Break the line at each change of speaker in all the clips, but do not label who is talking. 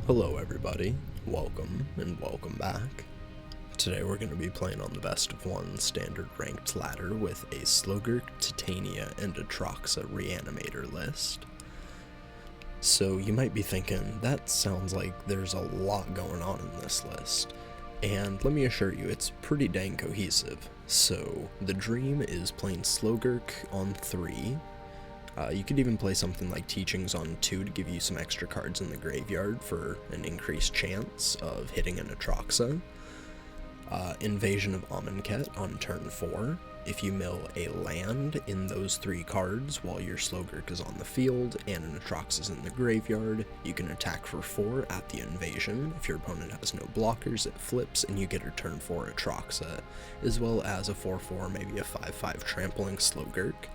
Hello everybody, welcome and welcome back. Today we're going to be playing on the best of one standard ranked ladder with a Slogurk, Titania, and a Troxa Reanimator list. So you might be thinking, that sounds like there's a lot going on in this list. And let me assure you, it's pretty dang cohesive. So the dream is playing Slogurk on 3. You could even play something like Teachings on 2 to give you some extra cards in the graveyard for an increased chance of hitting an Atroxa. Invasion of Amonkhet on turn 4. If you mill a land in those 3 cards while your Slogurk is on the field and an Atrox is in the graveyard, you can attack for 4 at the invasion. If your opponent has no blockers, it flips and you get a turn 4 Atroxa, as well as a 4/4, maybe a 5/5 trampling Slogurk.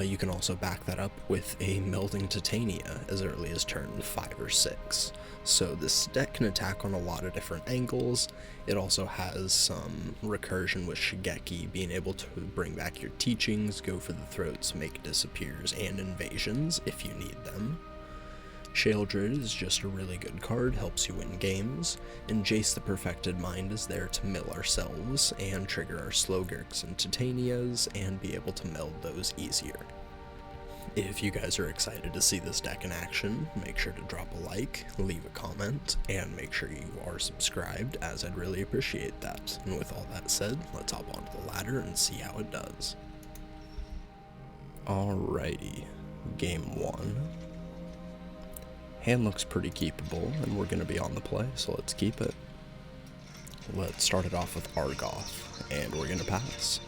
You can also back that up with a Melding Titania as early as turn 5 or 6. So this deck can attack on a lot of different angles. It also has some recursion with Shigeki, being able to bring back your Teachings, go for the throats, make disappears, and invasions if you need them. Sheoldred is just a really good card, helps you win games, and Jace the Perfected Mind is there to mill ourselves and trigger our Slogurks and Titanias and be able to meld those easier. If you guys are excited to see this deck in action, make sure to drop a like, leave a comment, and make sure you are subscribed, as I'd really appreciate that. And with all that said, let's hop onto the ladder and see how it does. Alrighty, game 1. Hand looks pretty keepable, and we're going to be on the play, so let's keep it. Let's start it off with Argoth, and we're going to pass.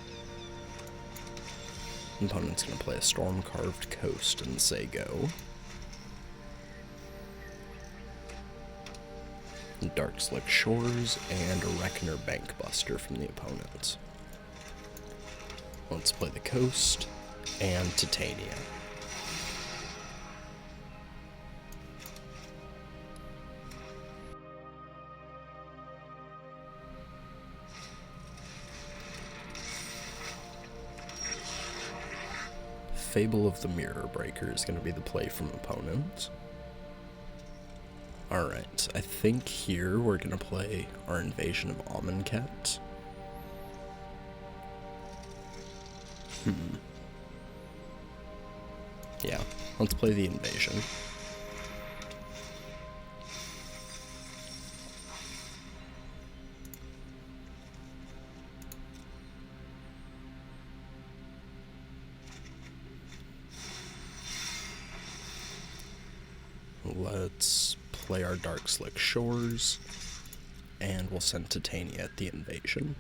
Opponent's going to play a Storm-Carved Coast and say go. Dark Slick Shores, and a Reckoner Bankbuster from the opponent. Let's play the Coast, and Titania. Fable of the Mirror Breaker is going to be the play from opponent. Alright, I think here we're going to play our Invasion of Amonkhet. Yeah, let's play the Invasion. Let's play our Dark Slick Shores, and we'll send Titania at the invasion.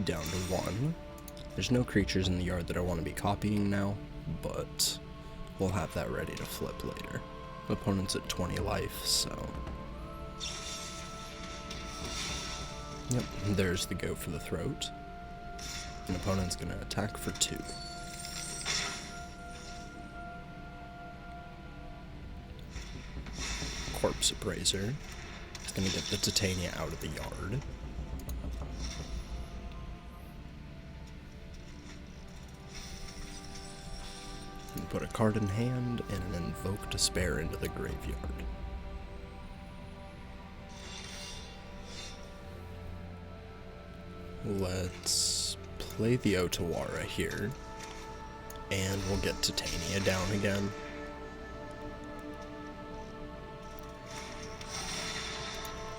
Down to 1. There's no creatures in the yard that I want to be copying now, but we'll have that ready to flip later. Opponent's at 20 life, so... Yep, there's the go for the throat. An opponent's going to attack for 2. Corpse Appraiser. It's going to get the Titania out of the yard. And put a card in hand and an Invoke Despair into the graveyard. Let's play the Otawara here, and we'll get Titania down again.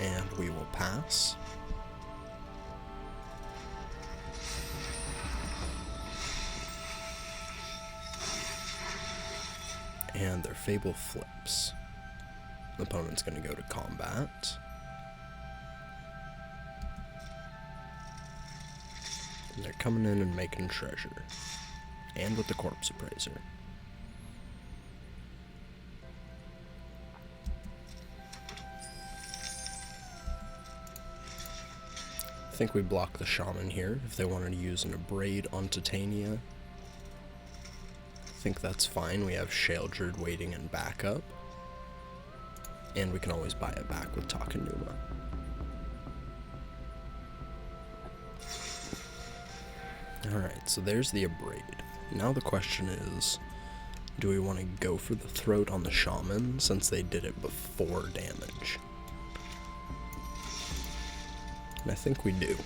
And we will pass. And their Fable flips. The opponent's going to go to combat. They're coming in and making treasure. And with the Corpse Appraiser. I think we block the Shaman here if they wanted to use an Abrade on Titania. I think that's fine. We have Sheoldred waiting in backup. And we can always buy it back with Takenuma. Alright, so there's the Abrade. Now the question is, do we want to go for the throat on the shaman since they did it before damage? And I think we do.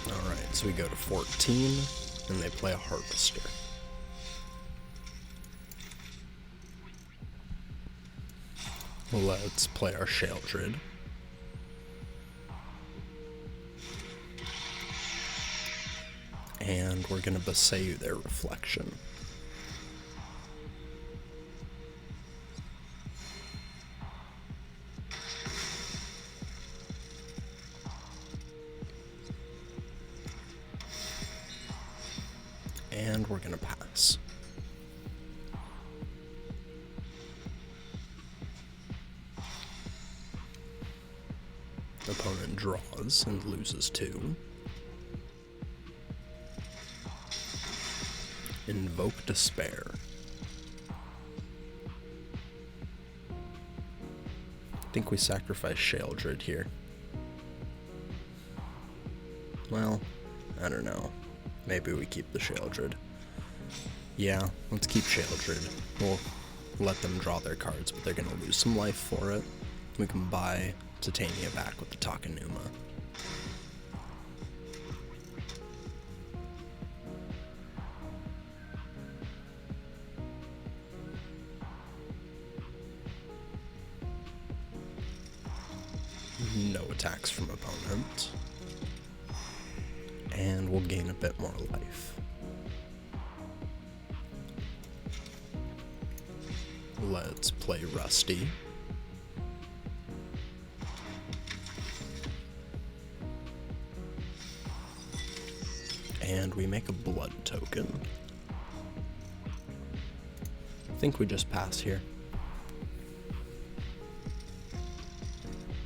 Alright, so we go to 14, and they play a Harvester. Let's play our Sheoldred. And we're gonna Besayu their Reflection. And we're gonna pass. Opponent draws and loses 2. Invoke Despair. I think we sacrifice Sheoldred here. Well, I don't know. Maybe we keep the Sheoldred. Yeah, let's keep Sheoldred. We'll let them draw their cards, but they're gonna lose some life for it. We can buy Titania back with the Takenuma. No attacks from opponent. And we'll gain a bit more life. Let's play Rusty. And we make a blood token. I think we just pass here.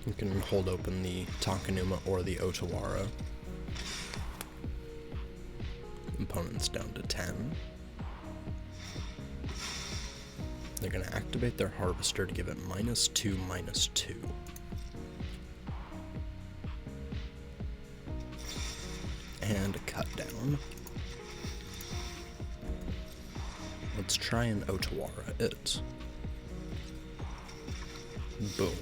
You can hold open the Takenuma or the Otawara. Opponent's down to 10. They're going to activate their Harvester to give it -2/-2. And a cut down. Let's try and Otawara it. Boom.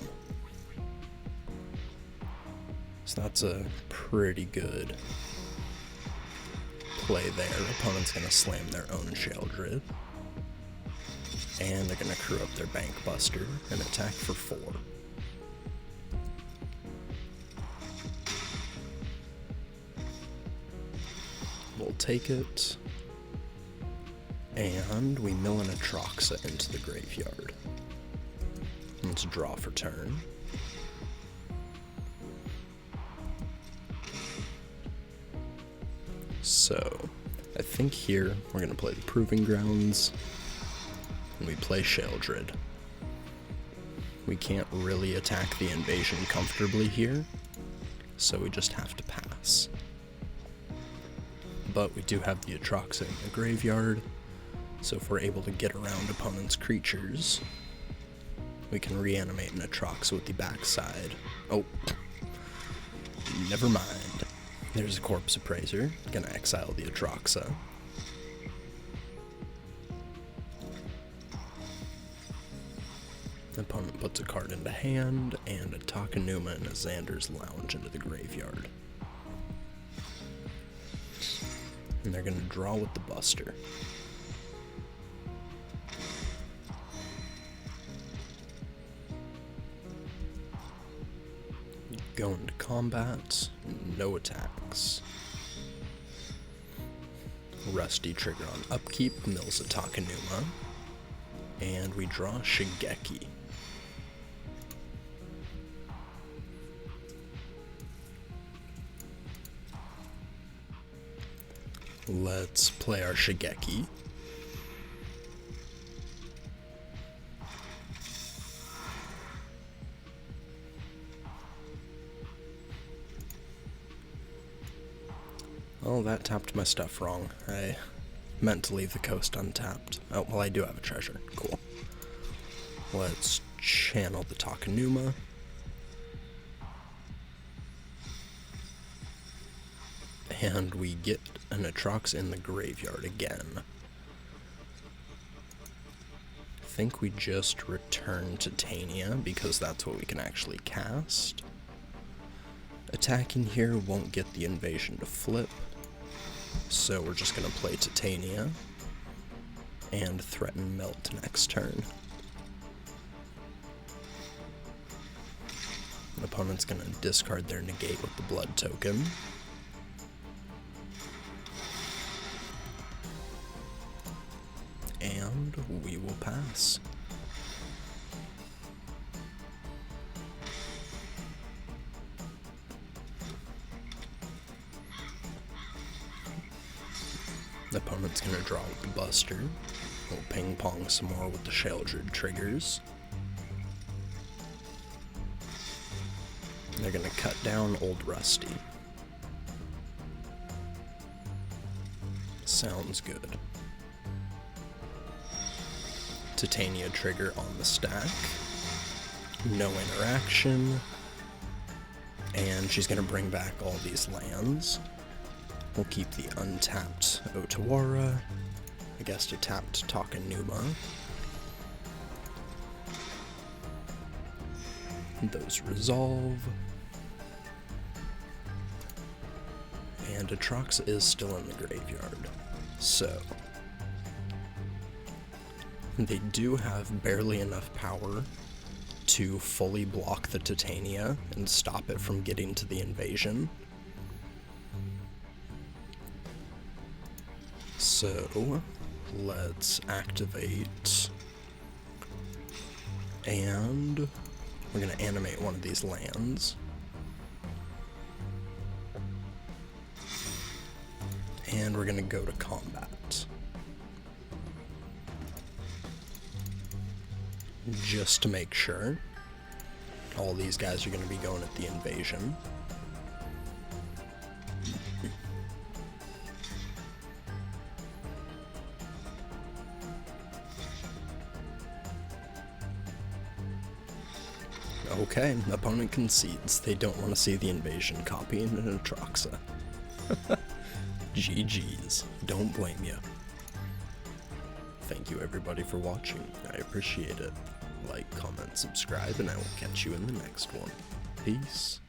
So that's a pretty good play there. Opponent's gonna slam their own Sheoldred. And they're gonna crew up their Bank Buster and attack for 4. We'll take it. And we mill an Atraxa into the graveyard. Let's draw for turn. So, I think here we're going to play the Proving Grounds, and we play Sheoldred. We can't really attack the invasion comfortably here, so we just have to pass. But we do have the Atraxa in the graveyard, so if we're able to get around opponent's creatures, we can reanimate an Atraxa with the backside. Oh, never mind. There's a Corpse Appraiser, gonna exile the Atraxa. The opponent puts a card into hand, and a Takenuma and a Xander's Lounge into the graveyard. And they're gonna draw with the Buster. Go into combat, no attacks. Rusty trigger on upkeep, mills a Takenuma, and we draw Shigeki. Let's play our Shigeki. Oh, that tapped my stuff wrong. I Meant to leave the coast untapped. Oh, well, I do have a treasure. Cool. Let's channel the Takanuma. And we get an Atrox in the graveyard again. I think we just return Titania because that's what we can actually cast. Attacking here won't get the invasion to flip, so we're just going to play Titania and threaten Melt next turn. The opponent's going to discard their negate with the blood token. And we will pass. The opponent's gonna draw with the Buster. We'll ping pong some more with the Sheldred triggers. They're gonna cut down Old Rusty. Sounds good. Titania trigger on the stack. No interaction. And she's gonna bring back all these lands. We'll keep the untapped Otawara against a tapped Takanuma. Those resolve. And Atrox is still in the graveyard. So they do have barely enough power to fully block the Titania and stop it from getting to the invasion. So let's activate, and we're going to animate one of these lands. And we're going to go to combat. Just to make sure. All these guys are going to be going at the invasion. Okay, opponent concedes. They don't want to see the invasion copying an Atroxa. GG's. Don't blame you. Thank you everybody for watching. I appreciate it. Like, comment, subscribe, and I will catch you in the next one. Peace.